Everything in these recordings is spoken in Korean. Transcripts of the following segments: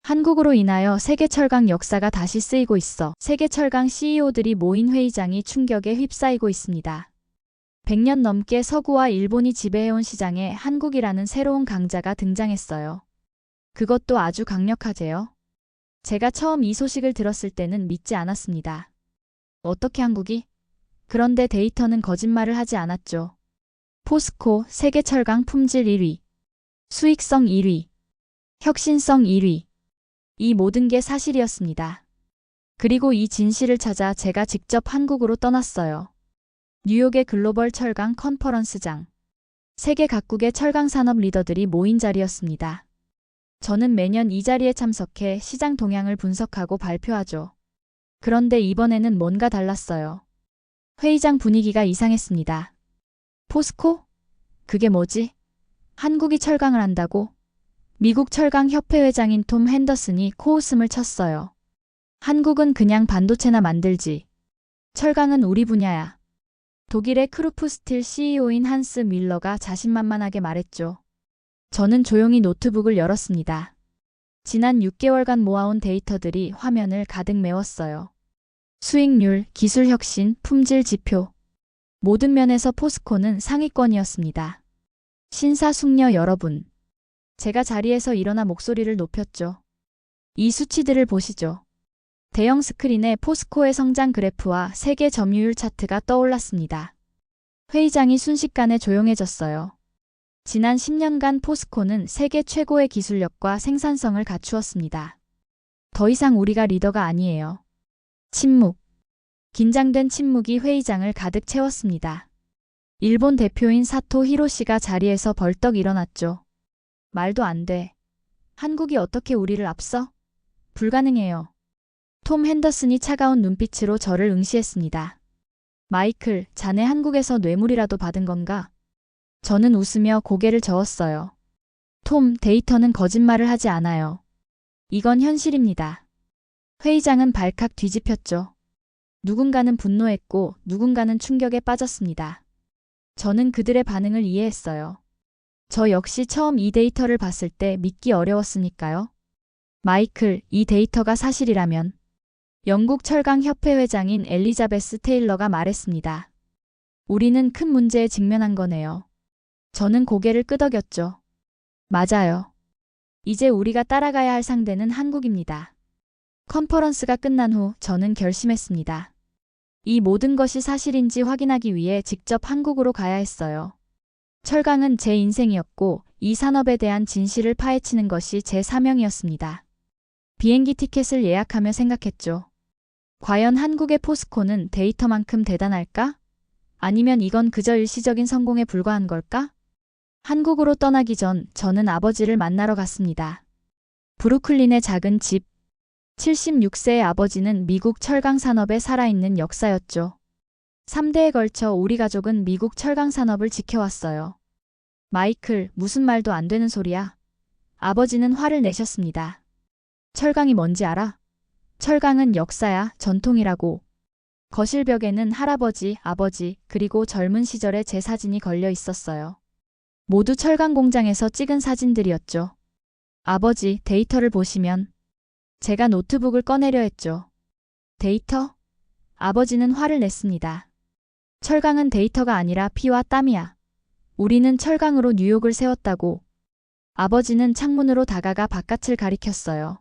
한국으로 인하여 세계 철강 역사가 다시 쓰이고 있어 세계 철강 CEO들이 모인 회의장이 충격에 휩싸이고 있습니다. 100년 넘게 서구와 일본이 지배해온 시장에 한국이라는 새로운 강자가 등장했어요. 그것도 아주 강력하제요. 제가 처음 이 소식을 들었을 때는 믿지 않았습니다. 어떻게 한국이? 그런데 데이터는 거짓말을 하지 않았죠. 포스코 세계 철강 품질 1위, 수익성 1위, 혁신성 1위. 이 모든 게 사실이었습니다. 그리고 이 진실을 찾아 제가 직접 한국으로 떠났어요. 뉴욕의 글로벌 철강 컨퍼런스장. 세계 각국의 철강 산업 리더들이 모인 자리였습니다. 저는 매년 이 자리에 참석해 시장 동향을 분석하고 발표하죠. 그런데 이번에는 뭔가 달랐어요. 회의장 분위기가 이상했습니다. 포스코? 그게 뭐지? 한국이 철강을 한다고? 미국 철강협회 회장인 톰 핸더슨이 코웃음을 쳤어요. 한국은 그냥 반도체나 만들지. 철강은 우리 분야야. 독일의 크루프스틸 CEO인 한스 밀러가 자신만만하게 말했죠. 저는 조용히 노트북을 열었습니다. 지난 6개월간 모아온 데이터들이 화면을 가득 메웠어요. 수익률, 기술 혁신, 품질 지표. 모든 면에서 포스코는 상위권이었습니다. 신사숙녀 여러분. 제가 자리에서 일어나 목소리를 높였죠. 이 수치들을 보시죠. 대형 스크린에 포스코의 성장 그래프와 세계 점유율 차트가 떠올랐습니다. 회의장이 순식간에 조용해졌어요. 지난 10년간 포스코는 세계 최고의 기술력과 생산성을 갖추었습니다. 더 이상 우리가 리더가 아니에요. 침묵. 긴장된 침묵이 회의장을 가득 채웠습니다. 일본 대표인 사토 히로시가 자리에서 벌떡 일어났죠. 말도 안 돼. 한국이 어떻게 우리를 앞서? 불가능해요. 톰 핸더슨이 차가운 눈빛으로 저를 응시했습니다. 마이클, 자네 한국에서 뇌물이라도 받은 건가? 저는 웃으며 고개를 저었어요. 톰, 데이터는 거짓말을 하지 않아요. 이건 현실입니다. 회의장은 발칵 뒤집혔죠. 누군가는 분노했고 누군가는 충격에 빠졌습니다. 저는 그들의 반응을 이해했어요. 저 역시 처음 이 데이터를 봤을 때 믿기 어려웠으니까요. 마이클, 이 데이터가 사실이라면. 영국 철강협회 회장인 엘리자베스 테일러가 말했습니다. 우리는 큰 문제에 직면한 거네요. 저는 고개를 끄덕였죠. 맞아요. 이제 우리가 따라가야 할 상대는 한국입니다. 컨퍼런스가 끝난 후 저는 결심했습니다. 이 모든 것이 사실인지 확인하기 위해 직접 한국으로 가야 했어요. 철강은 제 인생이었고 이 산업에 대한 진실을 파헤치는 것이 제 사명이었습니다. 비행기 티켓을 예약하며 생각했죠. 과연 한국의 포스코는 데이터만큼 대단할까? 아니면 이건 그저 일시적인 성공에 불과한 걸까? 한국으로 떠나기 전 저는 아버지를 만나러 갔습니다. 브루클린의 작은 집. 76세의 아버지는 미국 철강 산업의 살아있는 역사였죠. 3대에 걸쳐 우리 가족은 미국 철강 산업을 지켜왔어요. 마이클, 무슨 말도 안 되는 소리야. 아버지는 화를 내셨습니다. 철강이 뭔지 알아? 철강은 역사야, 전통이라고. 거실 벽에는 할아버지, 아버지, 그리고 젊은 시절의 제 사진이 걸려 있었어요. 모두 철강 공장에서 찍은 사진들이었죠. 아버지, 데이터를 보시면. 제가 노트북을 꺼내려 했죠. 데이터? 아버지는 화를 냈습니다. 철강은 데이터가 아니라 피와 땀이야. 우리는 철강으로 뉴욕을 세웠다고. 아버지는 창문으로 다가가 바깥을 가리켰어요.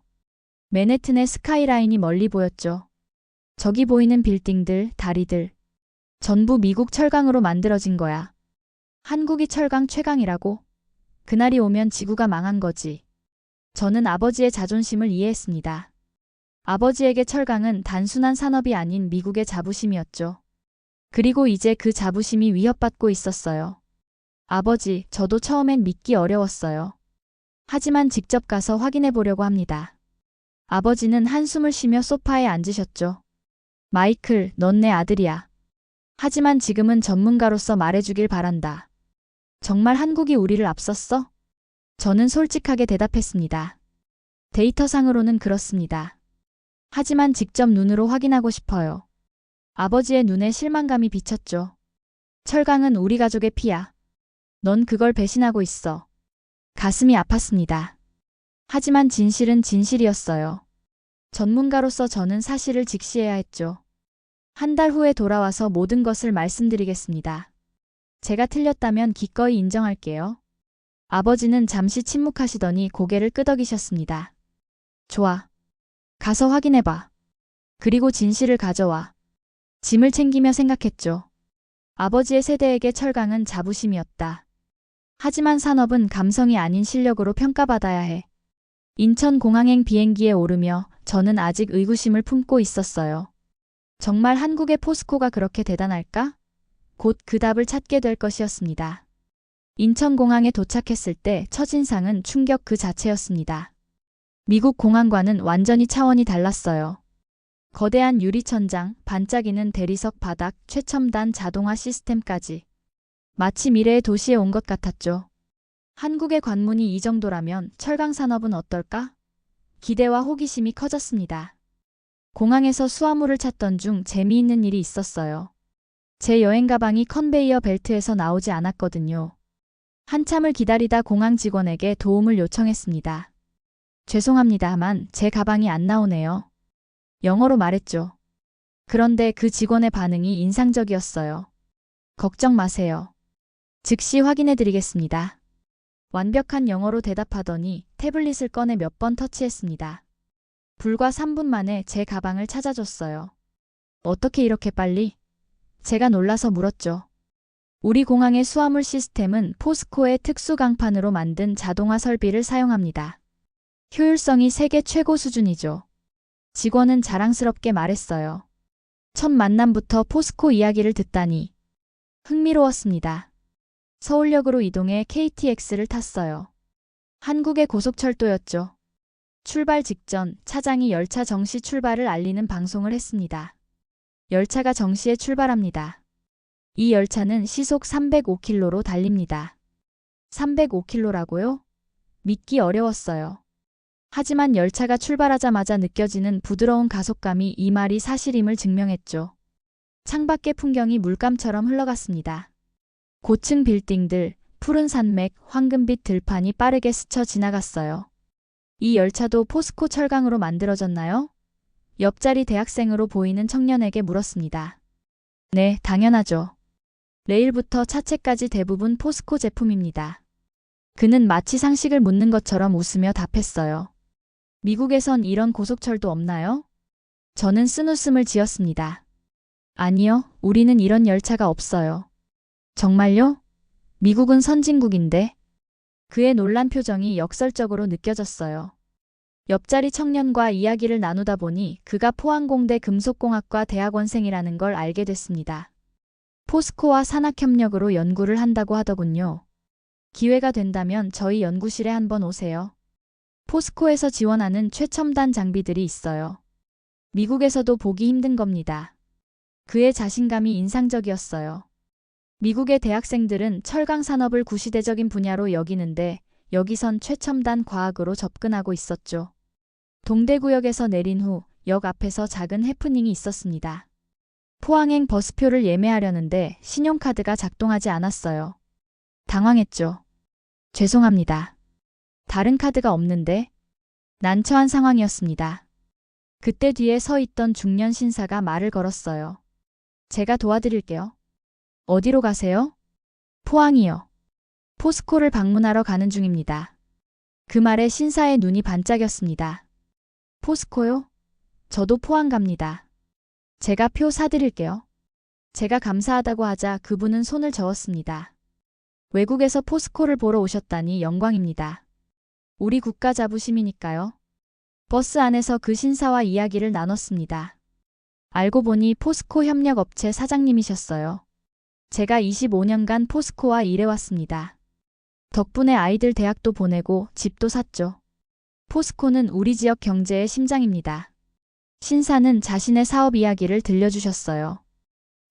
맨해튼의 스카이라인이 멀리 보였죠. 저기 보이는 빌딩들, 다리들. 전부 미국 철강으로 만들어진 거야. 한국이 철강 최강이라고? 그날이 오면 지구가 망한 거지. 저는 아버지의 자존심을 이해했습니다. 아버지에게 철강은 단순한 산업이 아닌 미국의 자부심이었죠. 그리고 이제 그 자부심이 위협받고 있었어요. 아버지, 저도 처음엔 믿기 어려웠어요. 하지만 직접 가서 확인해 보려고 합니다. 아버지는 한숨을 쉬며 소파에 앉으셨죠. 마이클, 넌 내 아들이야. 하지만 지금은 전문가로서 말해주길 바란다. 정말 한국이 우리를 앞섰어? 저는 솔직하게 대답했습니다. 데이터상으로는 그렇습니다. 하지만 직접 눈으로 확인하고 싶어요. 아버지의 눈에 실망감이 비쳤죠. 철강은 우리 가족의 피야. 넌 그걸 배신하고 있어. 가슴이 아팠습니다. 하지만 진실은 진실이었어요. 전문가로서 저는 사실을 직시해야 했죠. 한 달 후에 돌아와서 모든 것을 말씀드리겠습니다. 제가 틀렸다면 기꺼이 인정할게요. 아버지는 잠시 침묵하시더니 고개를 끄덕이셨습니다. 좋아. 가서 확인해봐. 그리고 진실을 가져와. 짐을 챙기며 생각했죠. 아버지의 세대에게 철강은 자부심이었다. 하지만 산업은 감성이 아닌 실력으로 평가받아야 해. 인천공항행 비행기에 오르며 저는 아직 의구심을 품고 있었어요. 정말 한국의 포스코가 그렇게 대단할까? 곧 그 답을 찾게 될 것이었습니다. 인천공항에 도착했을 때 첫인상은 충격 그 자체였습니다. 미국 공항과는 완전히 차원이 달랐어요. 거대한 유리천장, 반짝이는 대리석 바닥, 최첨단 자동화 시스템까지. 마치 미래의 도시에 온 것 같았죠. 한국의 관문이 이 정도라면 철강 산업은 어떨까? 기대와 호기심이 커졌습니다. 공항에서 수화물을 찾던 중 재미있는 일이 있었어요. 제 여행 가방이 컨베이어 벨트에서 나오지 않았거든요. 한참을 기다리다 공항 직원에게 도움을 요청했습니다. 죄송합니다만 제 가방이 안 나오네요. 영어로 말했죠. 그런데 그 직원의 반응이 인상적이었어요. 걱정 마세요. 즉시 확인해 드리겠습니다. 완벽한 영어로 대답하더니 태블릿을 꺼내 몇 번 터치했습니다. 불과 3분 만에 제 가방을 찾아줬어요. 어떻게 이렇게 빨리? 제가 놀라서 물었죠. 우리 공항의 수화물 시스템은 포스코의 특수 강판으로 만든 자동화 설비를 사용합니다. 효율성이 세계 최고 수준이죠. 직원은 자랑스럽게 말했어요. 첫 만남부터 포스코 이야기를 듣다니. 흥미로웠습니다. 서울역으로 이동해 KTX를 탔어요. 한국의 고속철도였죠. 출발 직전 차장이 열차 정시 출발을 알리는 방송을 했습니다. 열차가 정시에 출발합니다. 이 열차는 시속 305km로 달립니다. 305km라고요? 믿기 어려웠어요. 하지만 열차가 출발하자마자 느껴지는 부드러운 가속감이 이 말이 사실임을 증명했죠. 창밖의 풍경이 물감처럼 흘러갔습니다. 고층 빌딩들, 푸른 산맥, 황금빛 들판이 빠르게 스쳐 지나갔어요. 이 열차도 포스코 철강으로 만들어졌나요? 옆자리 대학생으로 보이는 청년에게 물었습니다. 네, 당연하죠. 레일부터 차체까지 대부분 포스코 제품입니다. 그는 마치 상식을 묻는 것처럼 웃으며 답했어요. 미국에선 이런 고속철도 없나요? 저는 쓴웃음을 지었습니다. 아니요, 우리는 이런 열차가 없어요. 정말요? 미국은 선진국인데? 그의 놀란 표정이 역설적으로 느껴졌어요. 옆자리 청년과 이야기를 나누다 보니 그가 포항공대 금속공학과 대학원생이라는 걸 알게 됐습니다. 포스코와 산학협력으로 연구를 한다고 하더군요. 기회가 된다면 저희 연구실에 한번 오세요. 포스코에서 지원하는 최첨단 장비들이 있어요. 미국에서도 보기 힘든 겁니다. 그의 자신감이 인상적이었어요. 미국의 대학생들은 철강 산업을 구시대적인 분야로 여기는데 여기선 최첨단 과학으로 접근하고 있었죠. 동대구역에서 내린 후 역 앞에서 작은 해프닝이 있었습니다. 포항행 버스표를 예매하려는데 신용카드가 작동하지 않았어요. 당황했죠. 죄송합니다. 다른 카드가 없는데? 난처한 상황이었습니다. 그때 뒤에 서 있던 중년 신사가 말을 걸었어요. 제가 도와드릴게요. 어디로 가세요? 포항이요. 포스코를 방문하러 가는 중입니다. 그 말에 신사의 눈이 반짝였습니다. 포스코요? 저도 포항 갑니다. 제가 표 사드릴게요. 제가 감사하다고 하자 그분은 손을 저었습니다. 외국에서 포스코를 보러 오셨다니 영광입니다. 우리 국가 자부심이니까요. 버스 안에서 그 신사와 이야기를 나눴습니다. 알고 보니 포스코 협력업체 사장님이셨어요. 제가 25년간 포스코와 일해왔습니다. 덕분에 아이들 대학도 보내고 집도 샀죠. 포스코는 우리 지역 경제의 심장입니다. 신사는 자신의 사업 이야기를 들려주셨어요.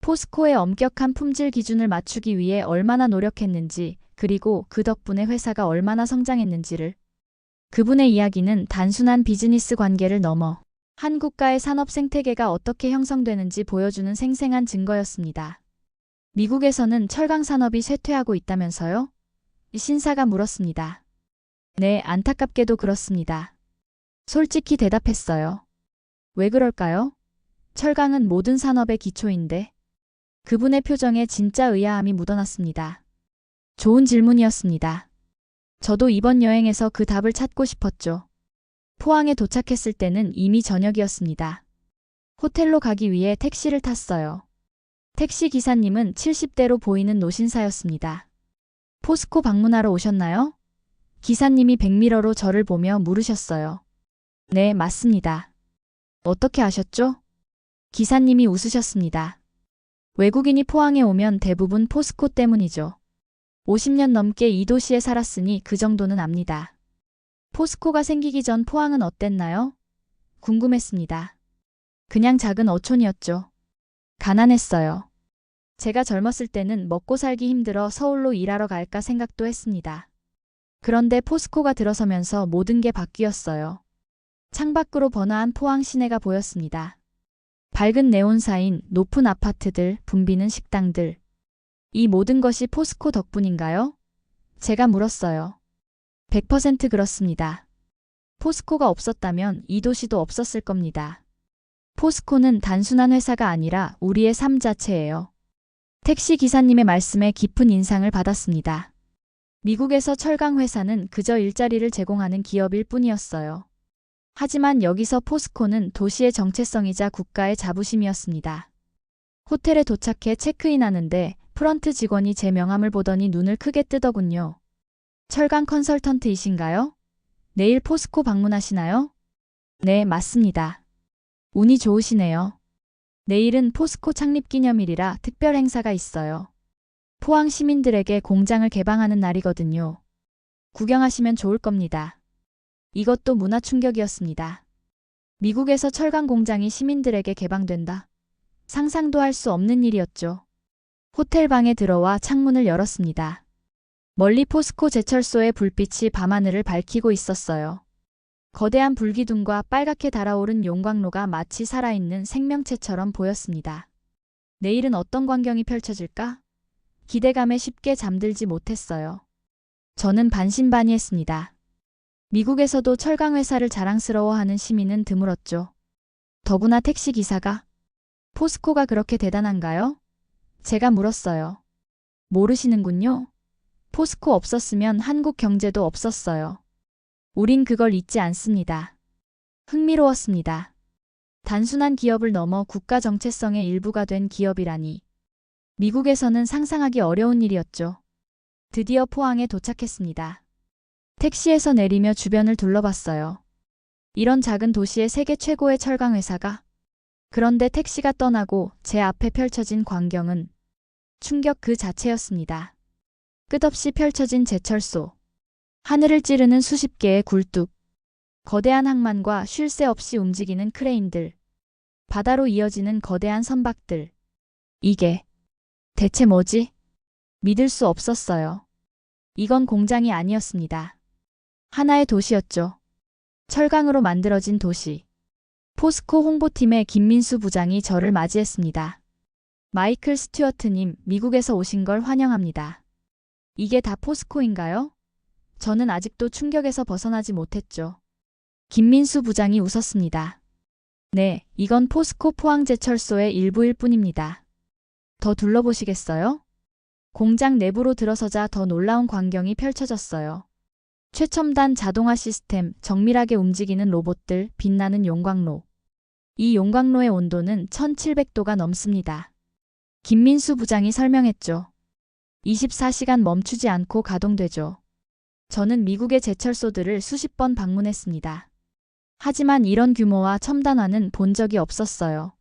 포스코의 엄격한 품질 기준을 맞추기 위해 얼마나 노력했는지, 그리고 그 덕분에 회사가 얼마나 성장했는지를. 그분의 이야기는 단순한 비즈니스 관계를 넘어 한국과의 산업 생태계가 어떻게 형성되는지 보여주는 생생한 증거였습니다. 미국에서는 철강 산업이 쇠퇴하고 있다면서요? 신사가 물었습니다. 네, 안타깝게도 그렇습니다. 솔직히 대답했어요. 왜 그럴까요? 철강은 모든 산업의 기초인데. 그분의 표정에 진짜 의아함이 묻어났습니다. 좋은 질문이었습니다. 저도 이번 여행에서 그 답을 찾고 싶었죠. 포항에 도착했을 때는 이미 저녁이었습니다. 호텔로 가기 위해 택시를 탔어요. 택시 기사님은 70대로 보이는 노신사였습니다. 포스코 방문하러 오셨나요? 기사님이 백미러로 저를 보며 물으셨어요. 네, 맞습니다. 어떻게 아셨죠? 기사님이 웃으셨습니다. 외국인이 포항에 오면 대부분 포스코 때문이죠. 50년 넘게 이 도시에 살았으니 그 정도는 압니다. 포스코가 생기기 전 포항은 어땠나요? 궁금했습니다. 그냥 작은 어촌이었죠. 가난했어요. 제가 젊었을 때는 먹고 살기 힘들어 서울로 일하러 갈까 생각도 했습니다. 그런데 포스코가 들어서면서 모든 게 바뀌었어요. 창밖으로 번화한 포항 시내가 보였습니다. 밝은 네온사인, 높은 아파트들, 붐비는 식당들. 이 모든 것이 포스코 덕분인가요? 제가 물었어요. 100% 그렇습니다. 포스코가 없었다면 이 도시도 없었을 겁니다. 포스코는 단순한 회사가 아니라 우리의 삶 자체예요. 택시 기사님의 말씀에 깊은 인상을 받았습니다. 미국에서 철강 회사는 그저 일자리를 제공하는 기업일 뿐이었어요. 하지만 여기서 포스코는 도시의 정체성이자 국가의 자부심이었습니다. 호텔에 도착해 체크인하는데 프런트 직원이 제 명함을 보더니 눈을 크게 뜨더군요. 철강 컨설턴트이신가요? 내일 포스코 방문하시나요? 네, 맞습니다. 운이 좋으시네요. 내일은 포스코 창립 기념일이라 특별 행사가 있어요. 포항 시민들에게 공장을 개방하는 날이거든요. 구경하시면 좋을 겁니다. 이것도 문화 충격이었습니다. 미국에서 철강 공장이 시민들에게 개방된다. 상상도 할 수 없는 일이었죠. 호텔 방에 들어와 창문을 열었습니다. 멀리 포스코 제철소의 불빛이 밤하늘을 밝히고 있었어요. 거대한 불기둥과 빨갛게 달아오른 용광로가 마치 살아있는 생명체처럼 보였습니다. 내일은 어떤 광경이 펼쳐질까? 기대감에 쉽게 잠들지 못했어요. 저는 반신반의했습니다. 미국에서도 철강 회사를 자랑스러워하는 시민은 드물었죠. 더구나 택시 기사가. 포스코가 그렇게 대단한가요? 제가 물었어요. 모르시는군요. 포스코 없었으면 한국 경제도 없었어요. 우린 그걸 잊지 않습니다. 흥미로웠습니다. 단순한 기업을 넘어 국가 정체성의 일부가 된 기업이라니. 미국에서는 상상하기 어려운 일이었죠. 드디어 포항에 도착했습니다. 택시에서 내리며 주변을 둘러봤어요. 이런 작은 도시의 세계 최고의 철강 회사가. 그런데 택시가 떠나고 제 앞에 펼쳐진 광경은 충격 그 자체였습니다. 끝없이 펼쳐진 제철소. 하늘을 찌르는 수십 개의 굴뚝. 거대한 항만과 쉴 새 없이 움직이는 크레인들. 바다로 이어지는 거대한 선박들. 이게 대체 뭐지? 믿을 수 없었어요. 이건 공장이 아니었습니다. 하나의 도시였죠. 철강으로 만들어진 도시. 포스코 홍보팀의 김민수 부장이 저를 맞이했습니다. 마이클 스튜어트님, 미국에서 오신 걸 환영합니다. 이게 다 포스코인가요? 저는 아직도 충격에서 벗어나지 못했죠. 김민수 부장이 웃었습니다. 네, 이건 포스코 포항제철소의 일부일 뿐입니다. 더 둘러보시겠어요? 공장 내부로 들어서자 더 놀라운 광경이 펼쳐졌어요. 최첨단 자동화 시스템, 정밀하게 움직이는 로봇들, 빛나는 용광로. 이 용광로의 온도는 1700도가 넘습니다. 김민수 부장이 설명했죠. 24시간 멈추지 않고 가동되죠. 저는 미국의 제철소들을 수십 번 방문했습니다. 하지만 이런 규모와 첨단화는 본 적이 없었어요.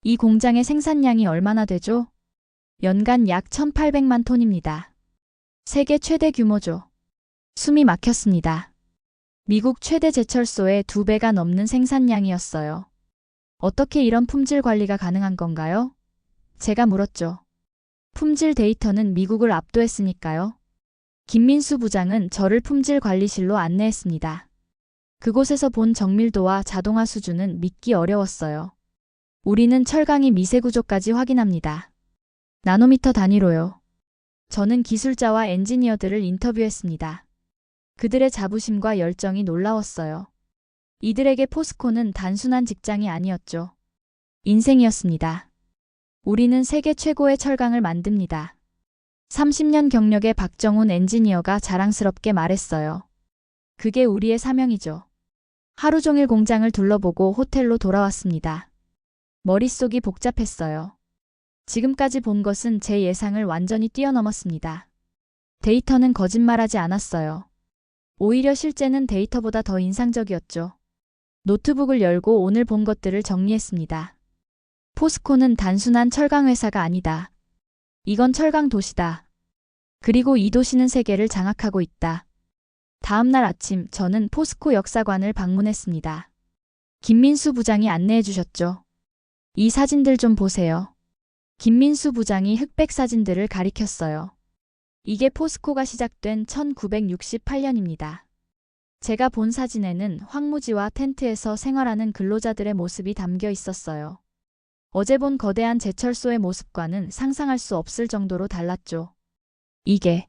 이 공장의 생산량이 얼마나 되죠? 연간 약 1800만 톤입니다. 세계 최대 규모죠. 숨이 막혔습니다. 미국 최대 제철소의 2배가 넘는 생산량이었어요. 어떻게 이런 품질 관리가 가능한 건가요? 제가 물었죠. 품질 데이터는 미국을 압도했으니까요. 김민수 부장은 저를 품질 관리실로 안내했습니다. 그곳에서 본 정밀도와 자동화 수준은 믿기 어려웠어요. 우리는 철강이 미세 구조까지 확인합니다. 나노미터 단위로요. 저는 기술자와 엔지니어들을 인터뷰했습니다. 그들의 자부심과 열정이 놀라웠어요. 이들에게 포스코는 단순한 직장이 아니었죠. 인생이었습니다. 우리는 세계 최고의 철강을 만듭니다. 30년 경력의 박정훈 엔지니어가 자랑스럽게 말했어요. 그게 우리의 사명이죠. 하루 종일 공장을 둘러보고 호텔로 돌아왔습니다. 머릿속이 복잡했어요. 지금까지 본 것은 제 예상을 완전히 뛰어넘었습니다. 데이터는 거짓말하지 않았어요. 오히려 실제는 데이터보다 더 인상적이었죠. 노트북을 열고 오늘 본 것들을 정리했습니다. 포스코는 단순한 철강 회사가 아니다. 이건 철강 도시다. 그리고 이 도시는 세계를 장악하고 있다. 다음 날 아침 저는 포스코 역사관을 방문했습니다. 김민수 부장이 안내해 주셨죠. 이 사진들 좀 보세요. 김민수 부장이 흑백 사진들을 가리켰어요. 이게 포스코가 시작된 1968년입니다. 제가 본 사진에는 황무지와 텐트에서 생활하는 근로자들의 모습이 담겨 있었어요. 어제 본 거대한 제철소의 모습과는 상상할 수 없을 정도로 달랐죠. 이게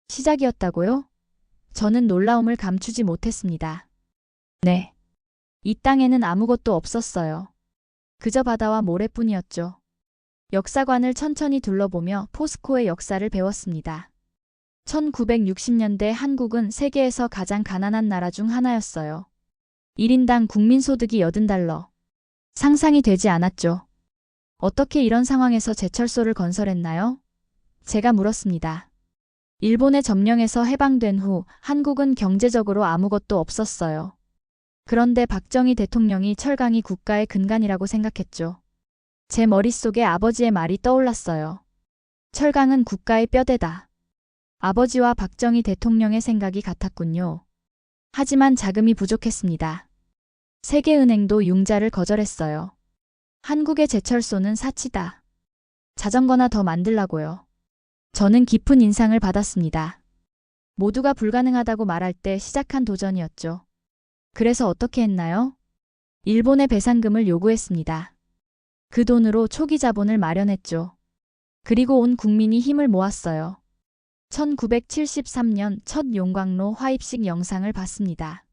시작이었다고요? 저는 놀라움을 감추지 못했습니다. 네. 이 땅에는 아무것도 없었어요. 그저 바다와 모래뿐이었죠. 역사관을 천천히 둘러보며 포스코의 역사를 배웠습니다. 1960년대 한국은 세계에서 가장 가난한 나라 중 하나였어요. 1인당 국민소득이 $80. 상상이 되지 않았죠. 어떻게 이런 상황에서 제철소를 건설했나요? 제가 물었습니다. 일본의 점령에서 해방된 후 한국은 경제적으로 아무것도 없었어요. 그런데 박정희 대통령이 철강이 국가의 근간이라고 생각했죠. 제 머릿속에 아버지의 말이 떠올랐어요. 철강은 국가의 뼈대다. 아버지와 박정희 대통령의 생각이 같았군요. 하지만 자금이 부족했습니다. 세계은행도 융자를 거절했어요. 한국의 제철소는 사치다. 자전거나 더 만들라고요. 저는 깊은 인상을 받았습니다. 모두가 불가능하다고 말할 때 시작한 도전이었죠. 그래서 어떻게 했나요? 일본의 배상금을 요구했습니다. 그 돈으로 초기 자본을 마련했죠. 그리고 온 국민이 힘을 모았어요. 1973년 첫 용광로 화입식 영상을 봤습니다.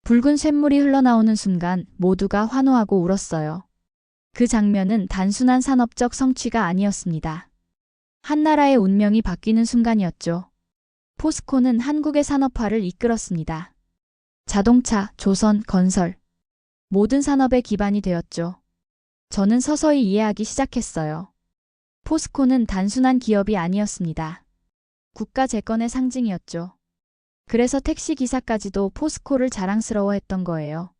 붉은 쇳물이 흘러나오는 순간 모두가 환호하고 울었어요. 그 장면은 단순한 산업적 성취가 아니었습니다. 한 나라의 운명이 바뀌는 순간이었죠. 포스코는 한국의 산업화를 이끌었습니다. 자동차, 조선, 건설. 모든 산업의 기반이 되었죠. 저는 서서히 이해하기 시작했어요. 포스코는 단순한 기업이 아니었습니다. 국가 재건의 상징이었죠. 그래서 택시 기사까지도 포스코를 자랑스러워했던 거예요.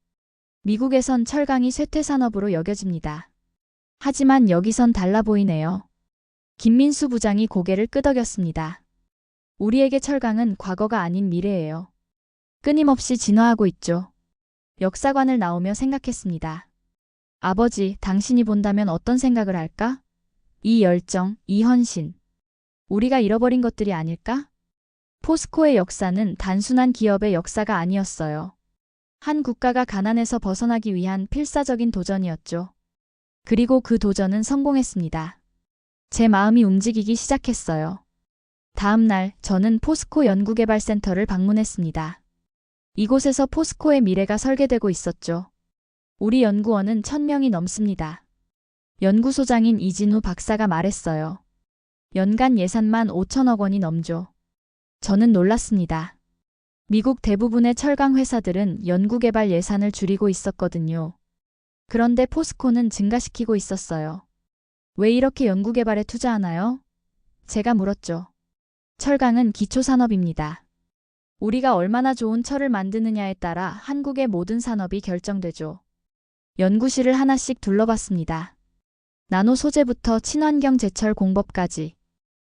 미국에선 철강이 쇠퇴산업으로 여겨집니다. 하지만 여기선 달라 보이네요. 김민수 부장이 고개를 끄덕였습니다. 우리에게 철강은 과거가 아닌 미래예요. 끊임없이 진화하고 있죠. 역사관을 나오며 생각했습니다. 아버지, 당신이 본다면 어떤 생각을 할까? 이 열정, 이 헌신. 우리가 잃어버린 것들이 아닐까? 포스코의 역사는 단순한 기업의 역사가 아니었어요. 한 국가가 가난에서 벗어나기 위한 필사적인 도전이었죠. 그리고 그 도전은 성공했습니다. 제 마음이 움직이기 시작했어요. 다음 날 저는 포스코 연구개발센터를 방문했습니다. 이곳에서 포스코의 미래가 설계되고 있었죠. 우리 연구원은 1000명이 넘습니다. 연구소장인 이진우 박사가 말했어요. 연간 예산만 5천억 원이 넘죠. 저는 놀랐습니다. 미국 대부분의 철강 회사들은 연구개발 예산을 줄이고 있었거든요. 그런데 포스코는 증가시키고 있었어요. 왜 이렇게 연구개발에 투자하나요? 제가 물었죠. 철강은 기초산업입니다. 우리가 얼마나 좋은 철을 만드느냐에 따라 한국의 모든 산업이 결정되죠. 연구실을 하나씩 둘러봤습니다. 나노 소재부터 친환경 제철 공법까지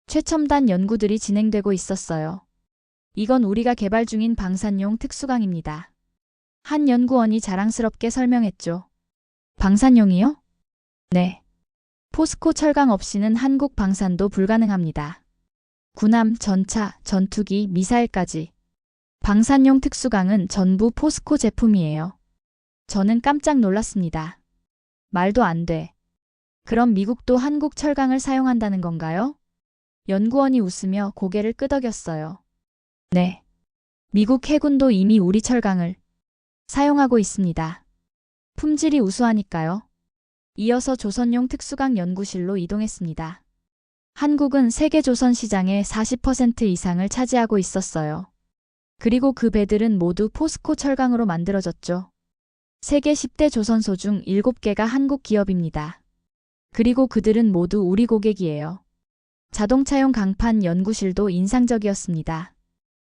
최첨단 연구들이 진행되고 있었어요. 이건 우리가 개발 중인 방산용 특수강입니다. 한 연구원이 자랑스럽게 설명했죠. 방산용이요? 네. 포스코 철강 없이는 한국 방산도 불가능합니다. 군함, 전차, 전투기, 미사일까지. 방산용 특수강은 전부 포스코 제품이에요. 저는 깜짝 놀랐습니다. 말도 안 돼. 그럼 미국도 한국 철강을 사용한다는 건가요? 연구원이 웃으며 고개를 끄덕였어요. 네. 미국 해군도 이미 우리 철강을 사용하고 있습니다. 품질이 우수하니까요. 이어서 조선용 특수강 연구실로 이동했습니다. 한국은 세계 조선 시장의 40% 이상을 차지하고 있었어요. 그리고 그 배들은 모두 포스코 철강으로 만들어졌죠. 세계 10대 조선소 중 7개가 한국 기업입니다. 그리고 그들은 모두 우리 고객이에요. 자동차용 강판 연구실도 인상적이었습니다.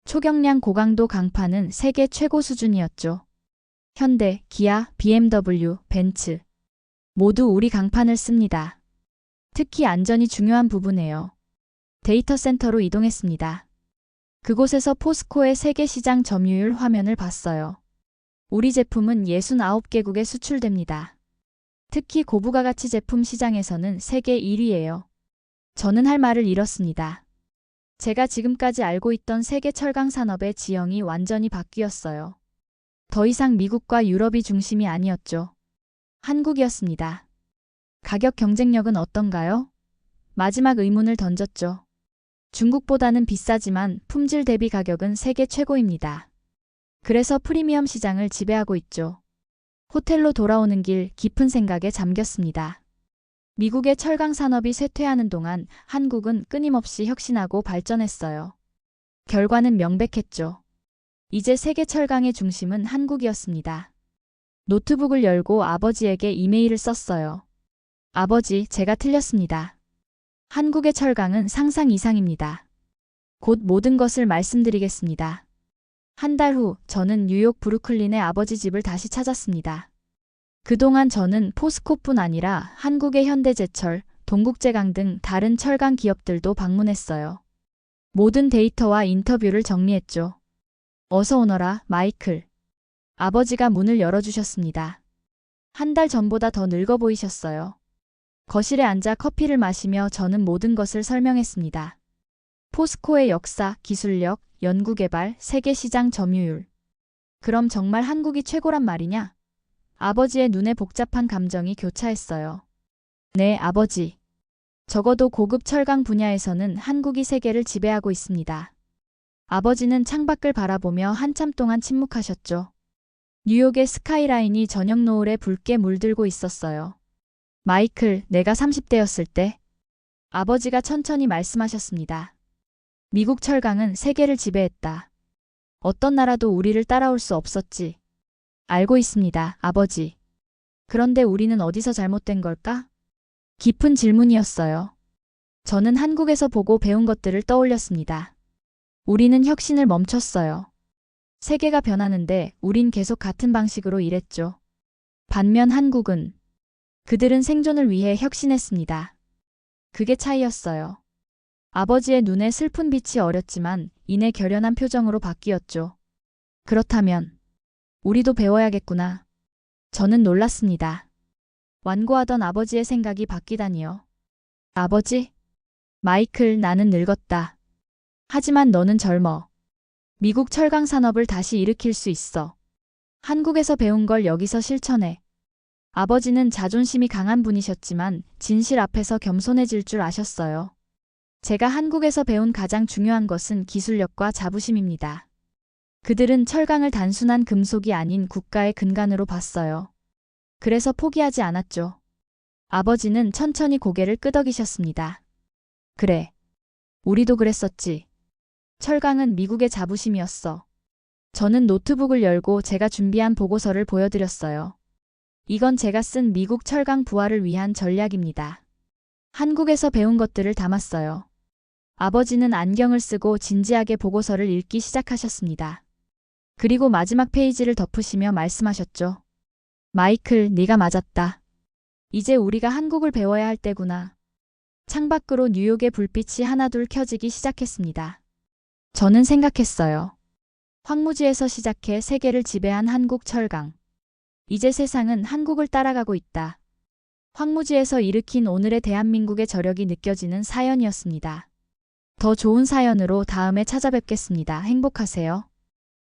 초경량 고강도 강판은 세계 최고 수준이었죠. 현대, 기아, BMW, 벤츠 모두 우리 강판을 씁니다. 특히 안전이 중요한 부분이에요. 데이터 센터로 이동했습니다. 그곳에서 포스코의 세계 시장 점유율 화면을 봤어요. 우리 제품은 69개국에 수출됩니다. 특히 고부가가치 제품 시장에서는 세계 1위예요. 저는 할 말을 잃었습니다. 제가 지금까지 알고 있던 세계 철강 산업의 지형이 완전히 바뀌었어요. 더 이상 미국과 유럽이 중심이 아니었죠. 한국이었습니다. 가격 경쟁력은 어떤가요? 마지막 의문을 던졌죠. 중국보다는 비싸지만 품질 대비 가격은 세계 최고입니다. 그래서 프리미엄 시장을 지배하고 있죠. 호텔로 돌아오는 길 깊은 생각에 잠겼습니다. 미국의 철강 산업이 쇠퇴하는 동안 한국은 끊임없이 혁신하고 발전했어요. 결과는 명백했죠. 이제 세계 철강의 중심은 한국이었습니다. 노트북을 열고 아버지에게 이메일을 썼어요. 아버지, 제가 틀렸습니다. 한국의 철강은 상상 이상입니다. 곧 모든 것을 말씀드리겠습니다. 한 달 후 저는 뉴욕 브루클린의 아버지 집을 다시 찾았습니다. 그동안 저는 포스코뿐 아니라 한국의 현대제철, 동국제강 등 다른 철강 기업들도 방문했어요. 모든 데이터와 인터뷰를 정리했죠. 어서 오너라, 마이클. 아버지가 문을 열어주셨습니다. 한 달 전보다 더 늙어 보이셨어요. 거실에 앉아 커피를 마시며 저는 모든 것을 설명했습니다. 포스코의 역사, 기술력, 연구개발, 세계시장 점유율. 그럼 정말 한국이 최고란 말이냐? 아버지의 눈에 복잡한 감정이 교차했어요. 네, 아버지. 적어도 고급 철강 분야에서는 한국이 세계를 지배하고 있습니다. 아버지는 창밖을 바라보며 한참 동안 침묵하셨죠. 뉴욕의 스카이라인이 저녁 노을에 붉게 물들고 있었어요. 마이클, 내가 30대였을 때 아버지가 천천히 말씀하셨습니다. 미국 철강은 세계를 지배했다. 어떤 나라도 우리를 따라올 수 없었지. 알고 있습니다, 아버지. 그런데 우리는 어디서 잘못된 걸까? 깊은 질문이었어요. 저는 한국에서 보고 배운 것들을 떠올렸습니다. 우리는 혁신을 멈췄어요. 세계가 변하는데 우린 계속 같은 방식으로 일했죠. 반면 한국은 그들은 생존을 위해 혁신했습니다. 그게 차이였어요. 아버지의 눈에 슬픈 빛이 어렸지만 이내 결연한 표정으로 바뀌었죠. 그렇다면 우리도 배워야겠구나. 저는 놀랐습니다. 완고하던 아버지의 생각이 바뀌다니요. 아버지? 마이클, 나는 늙었다. 하지만 너는 젊어. 미국 철강 산업을 다시 일으킬 수 있어. 한국에서 배운 걸 여기서 실천해. 아버지는 자존심이 강한 분이셨지만 진실 앞에서 겸손해질 줄 아셨어요. 제가 한국에서 배운 가장 중요한 것은 기술력과 자부심입니다. 그들은 철강을 단순한 금속이 아닌 국가의 근간으로 봤어요. 그래서 포기하지 않았죠. 아버지는 천천히 고개를 끄덕이셨습니다. 그래. 우리도 그랬었지. 철강은 미국의 자부심이었어. 저는 노트북을 열고 제가 준비한 보고서를 보여드렸어요. 이건 제가 쓴 미국 철강 부활을 위한 전략입니다. 한국에서 배운 것들을 담았어요. 아버지는 안경을 쓰고 진지하게 보고서를 읽기 시작하셨습니다. 그리고 마지막 페이지를 덮으시며 말씀하셨죠. 마이클, 네가 맞았다. 이제 우리가 한국을 배워야 할 때구나. 창밖으로 뉴욕의 불빛이 하나둘 켜지기 시작했습니다. 저는 생각했어요. 황무지에서 시작해 세계를 지배한 한국 철강. 이제 세상은 한국을 따라가고 있다. 황무지에서 일으킨 오늘의 대한민국의 저력이 느껴지는 사연이었습니다. 더 좋은 사연으로 다음에 찾아뵙겠습니다. 행복하세요.